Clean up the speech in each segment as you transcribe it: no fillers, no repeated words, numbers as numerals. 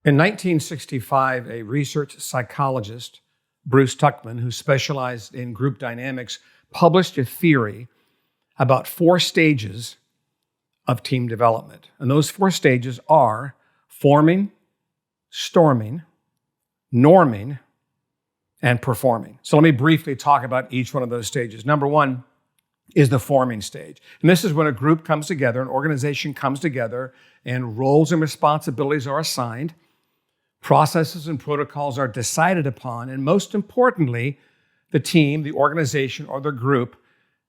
In 1965, a research psychologist, Bruce Tuckman, who specialized in group dynamics, published a theory about 4 stages of team development. And those 4 stages are forming, storming, norming, and performing. So let me briefly talk about each one of those stages. Number 1 is the forming stage. And this is when a group comes together, an organization comes together, and roles and responsibilities are assigned, processes and protocols are decided upon, and most importantly, the team, the organization, or the group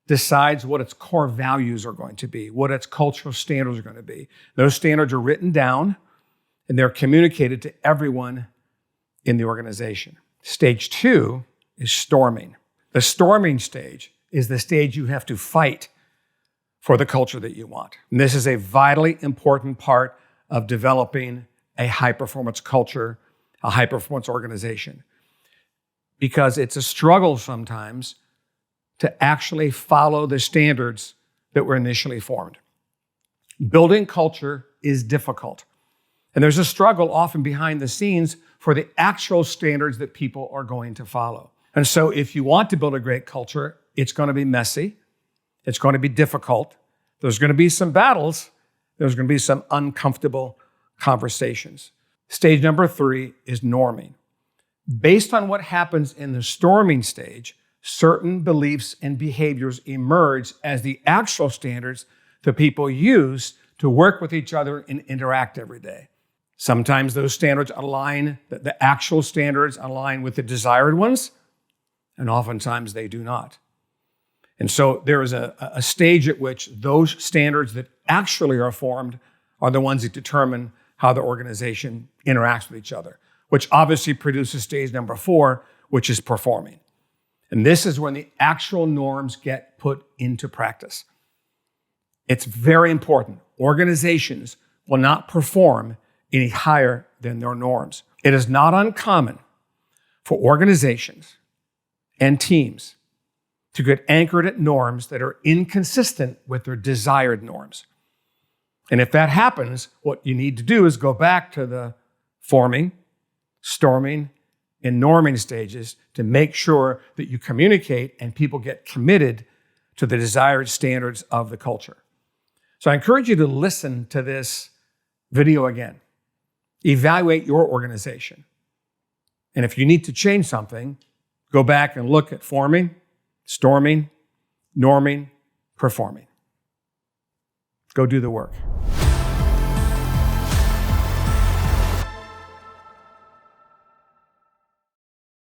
decides what its core values are going to be, what its cultural standards are going to be. Those standards are written down, and they're communicated to everyone in the organization. Stage 2 is storming. The storming stage is the stage you have to fight for the culture that you want. And this is a vitally important part of developing a high-performance culture, a high-performance organization, because it's a struggle sometimes to actually follow the standards that were initially formed. Building culture is difficult, and there's a struggle often behind the scenes for the actual standards that people are going to follow. And so if you want to build a great culture, it's going to be messy, it's going to be difficult, there's going to be some battles, there's going to be some uncomfortable conversations. Stage number 3 is norming. Based on what happens in the storming stage, certain beliefs and behaviors emerge as the actual standards that people use to work with each other and interact every day. Sometimes those standards align, the actual standards align with the desired ones, and oftentimes they do not. And so there is a stage at which those standards that actually are formed are the ones that determine how the organization interacts with each other, which obviously produces stage number 4, which is performing. And this is when the actual norms get put into practice. It's very important. Organizations will not perform any higher than their norms. It is not uncommon for organizations and teams to get anchored at norms that are inconsistent with their desired norms. And if that happens, what you need to do is go back to the forming, storming, and norming stages to make sure that you communicate and people get committed to the desired standards of the culture. So I encourage you to listen to this video again. Evaluate your organization. And if you need to change something, go back and look at forming, storming, norming, performing. Go do the work.